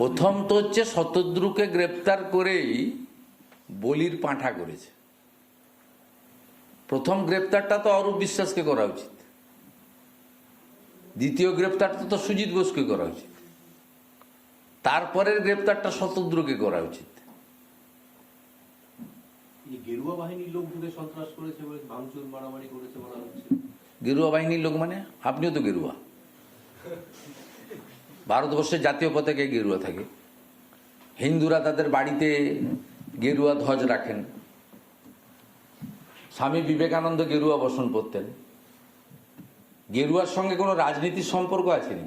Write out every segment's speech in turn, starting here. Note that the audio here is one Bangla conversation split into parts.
প্রথম তো হচ্ছে শতদ্রুকে গ্রেপ্তার করেই বলির পাঁঠা করেছে। প্রথম গ্রেপ্তারটা তো অরূপ বিশ্বাসকে করা উচিত, দ্বিতীয় গ্রেপ্তারটা তো সুজিত বোসকে করা উচিত, তারপরের গ্রেপ্তারটা শতদ্রুকে করা উচিত। গেরুয়া বাহিনীর লোক ঢুকে সন্ত্রাস করেছে বলে ভাঙচুর মারামারি করেছে বলা হচ্ছে। গেরুয়া বাহিনীর লোক মানে আপনিও তো গেরুয়া, ভারতবর্ষের জাতীয় পতাকায় গেরুয়া থাকে, হিন্দুরা তাদের বাড়িতে গেরুয়া ধ্বজ রাখেন, স্বামী বিবেকানন্দ গেরুয়া বসন করতেন। গেরুয়ার সঙ্গে কোনো রাজনীতির সম্পর্ক আছে নি।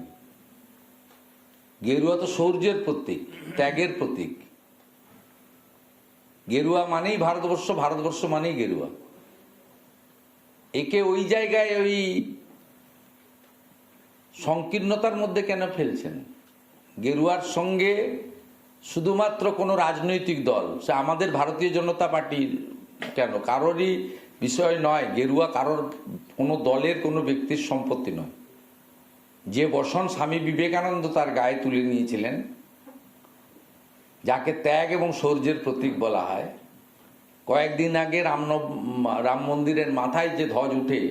গেরুয়া তো শৌর্যের প্রতীক, ত্যাগের প্রতীক। গেরুয়া মানেই ভারতবর্ষ, ভারতবর্ষ মানেই গেরুয়া। একে ওই জায়গায় ওই সংকীর্ণতার মধ্যে কেন ফেলছেন? গেরুয়ার সঙ্গে শুধুমাত্র কোনো রাজনৈতিক দল, সে আমাদের ভারতীয় জনতা পার্টির কেন, কারোরই বিষয় নয়। গেরুয়া কারোর কোনো দলের কোনো ব্যক্তির সম্পত্তি নয়। যে বসন স্বামী বিবেকানন্দ তার গায়ে তুলে নিয়েছিলেন, যাকে ত্যাগ এবং শৌর্যের প্রতীক বলা হয়, কয়েকদিন আগে রাম মন্দিরের মাথায় যে ধ্বজ উঠে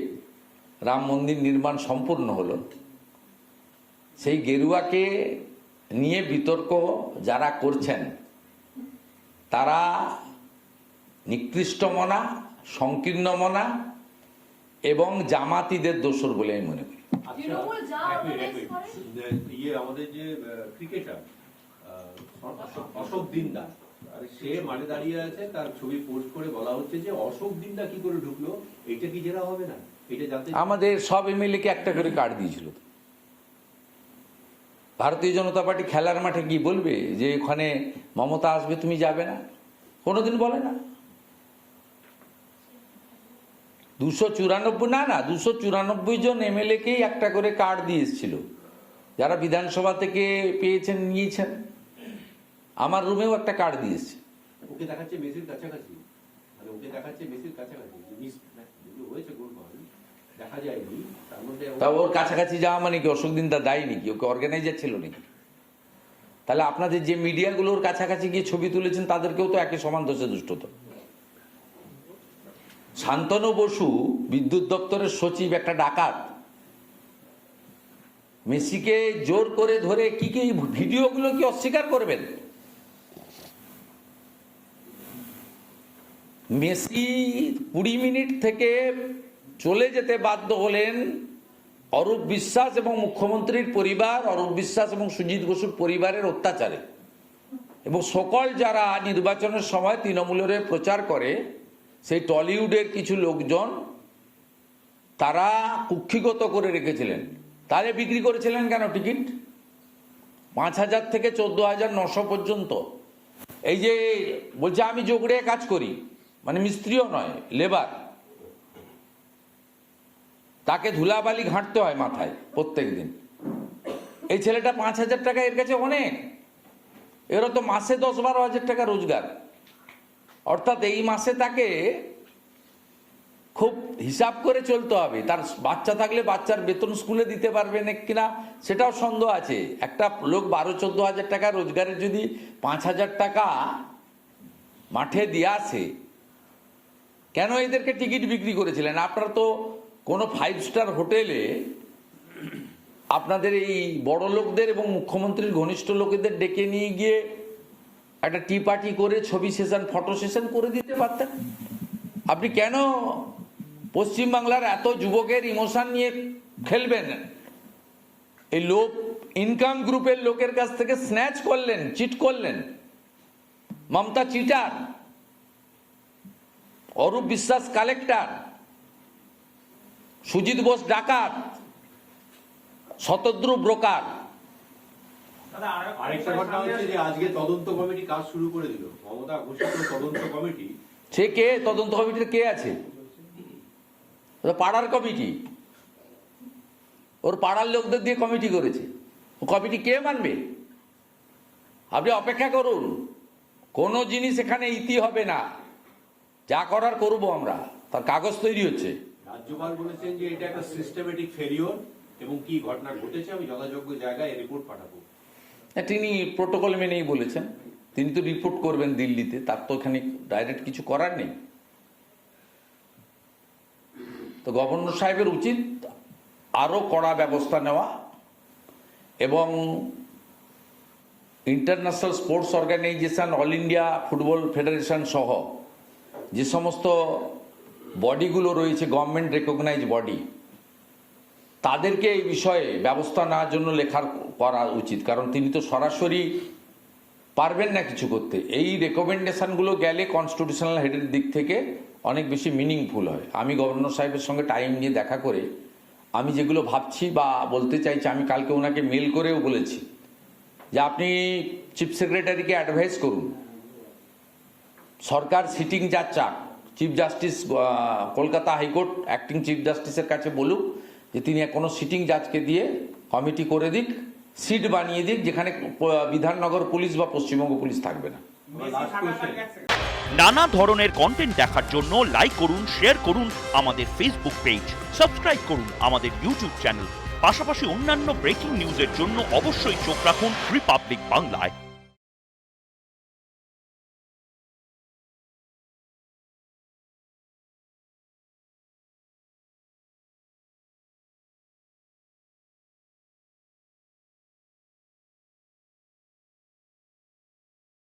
রাম মন্দির নির্মাণ সম্পূর্ণ হলো, সেই গেরুয়াকে নিয়ে বিতর্ক যারা করছেন তারা নিকৃষ্ট মনা, সংকীর্ণ মনা এবং জামাতিদের দোসর বলে আমি মনে করি। আমাদের যে ক্রিকেটার অশোক দিন্দা, সে মাঠে দাঁড়িয়ে আছে, তার ছবি পোস্ট করে বলা হচ্ছে যে অশোক দিন্দা কি করে ঢুকলো, এটা কি জেরা হবে না? এটা জানতে আমাদের সব এমএলএ কে একটা করে কার্ড দিয়েছিল। ভারতীয় জনতা পার্টি খেলার মাঠে কি বলবে যে এখানে মমতা আসবে, তুমি যাবে না? কোনোদিন বলে না। 294 জন এমএলএ কেই একটা করে কার্ড দিয়ে এসেছিল, যারা বিধানসভা থেকে পেয়েছেন, নিয়েছেন। আমার রুমেও একটা কার্ড দিয়েছে। ওকে দেখাচ্ছে মেসির কাছাকাছি, মানে ওকে দেখাচ্ছে মেসির কাছাকাছি, হয়েছে গোলমাল দেখা যায়নি, তার মধ্যে তা ওর কাছাকাছি যাওয়া মানে কি অশোক দিনদা দায়ী নাকি? ওকে অর্গানাইজার ছিল নাকি? তাহলে আপনাদের যে মিডিয়াগুলোর কাছাকাছি গিয়ে ছবি তুলেছেন তাদেরকেও তো একই সমান দোষে দুষ্ট। তো শান্তনু বসু বিদ্যুৎ দপ্তরের সচিব, একটা ডাকাত, মেসিকে জোর করে ধরে কি কি ভিডিওগুলো কি অস্বীকার করবেন? মেসি 20 মিনিট থেকে চলে যেতে বাধ্য হলেন অরূপ বিশ্বাস এবং মুখ্যমন্ত্রীর পরিবার, অরূপ বিশ্বাস এবং সুজিত বসুর পরিবারের অত্যাচারে। এবং সকল যারা নির্বাচনের সময় তৃণমূলের প্রচার করে, সেই টলিউডের কিছু লোকজন তারা কুক্ষিগত করে রেখেছিলেন। তাহলে বিক্রি করেছিলেন কেন টিকিট? 5,000 থেকে 14,900 পর্যন্ত। এই যে বলছে আমি যোগড়ে কাজ করি, মানে মিস্ত্রিও নয়, লেবার, তাকে ধুলাবালি ঘাঁটতে হয় মাথায় প্রত্যেক দিন। এই ছেলেটা 5,000 টাকা এর কাছে অনেক। এরা তো মাসে 10-12 হাজার টাকা রোজগার। অর্থাৎ এই মাসে তাকে খুব হিসাব করে চলতে হবে। তার বাচ্চা থাকলে বাচ্চার বেতন স্কুলে দিতে পারবে না কিনা সেটাও সন্দেহ আছে। একটা লোক 12-14 হাজার টাকা রোজগারের যদি 5,000 টাকা মাঠে দিয়ে আসে, কেন এদেরকে টিকিট বিক্রি করেছিলেন? আপনারা তো কোনো 5 স্টার হোটেলে আপনাদের এই বড় লোকদের এবং মুখ্যমন্ত্রীর ঘনিষ্ঠ লোকেদের ডেকে নিয়ে গিয়ে একটা টি পার্টি করে ছবি সেশন, ফটো সেশন করে দিতে পারতেন। আপনি কেন পশ্চিমবাংলার এত যুবকের ইমোশন নিয়ে খেলবেন? এই লোক ইনকাম গ্রুপের লোকের কাছ থেকে স্ন্যাচ করলেন, চিট করলেন। মমতা চিটার, অরূপ বিশ্বাস কালেক্টর, সুজিত বোস ডাকাত, শতদ্রু ব্রোকার। আরেকটা ঘটনা হচ্ছে যে আজকে তদন্ত কমিটি কাজ শুরু করে দিল। মমতা ঘোষিত তদন্ত কমিটি, সে কে? তদন্ত কমিটিতে কে আছে? পাড়ার কমিটি, ওর পাড়ার লোকদের দিয়ে কমিটি করেছে। ও কমিটি কে মানবে? আপনি অপেক্ষা করুন, কোনো জিনিস এখানে ইতি হবে না। যা করার করবো আমরা, তার কাগজ তৈরি হচ্ছে। রাজ্যপাল বলেছেন যে এটা একটা সিস্টেমেটিক ফেলিওর এবং কি ঘটনা ঘটেছে আমি যথাযোগ্য জায়গায় রিপোর্ট পাঠাবো। তিনি প্রোটোকল মেনেই বলেছেন, তিনি তো রিপোর্ট করবেন দিল্লিতে, তার তো এখানে ডাইরেক্ট কিছু করার নেই। তো গভর্নর সাহেবের উচিত আরো কড়া ব্যবস্থা নেওয়া এবং international sports organisation, All India Football Federation সহ যে সমস্ত বডিগুলো রয়েছে, গভর্নমেন্ট রেকগনাইজ বডি, তাদেরকে এই বিষয়ে ব্যবস্থা নেওয়ার জন্য লেখা করা উচিত। কারণ তিনি তো সরাসরি পারবেন না কিছু করতে। এই রেকমেন্ডেশনগুলো গেলে কনস্টিটিউশনাল হেডের দিক থেকে অনেক বেশি মিনিংফুল হয়। আমি গভর্নর সাহেবের সঙ্গে টাইম নিয়ে দেখা করে আমি যেগুলো ভাবছি বা বলতে চাইছি, আমি কালকে ওনাকে মেল করেও বলেছি যে আপনি চিফ সেক্রেটারিকে অ্যাডভাইস করুন, সরকার সিটিং জাজ চাক, chief justice Kolkata high court acting chief জাস্টিসের কাছে বলুক যে তিনি কোনো সিটিং জাজকে দিয়ে কমিটি করে দিক, সিট বানিয়ে দিক, যেখানে বিধাননগর পুলিশ বা পশ্চিমবঙ্গ পুলিশ থাকবে না। নানা ধরনের কন্টেন্ট দেখার জন্য লাইক করুন, শেয়ার করুন আমাদের ফেসবুক পেজ, সাবস্ক্রাইব করুন আমাদের ইউটিউব চ্যানেল। পাশাপাশি অন্যান্য ব্রেকিং নিউজের জন্য অবশ্যই চোখ রাখুন রিপাবলিক বাংলায়।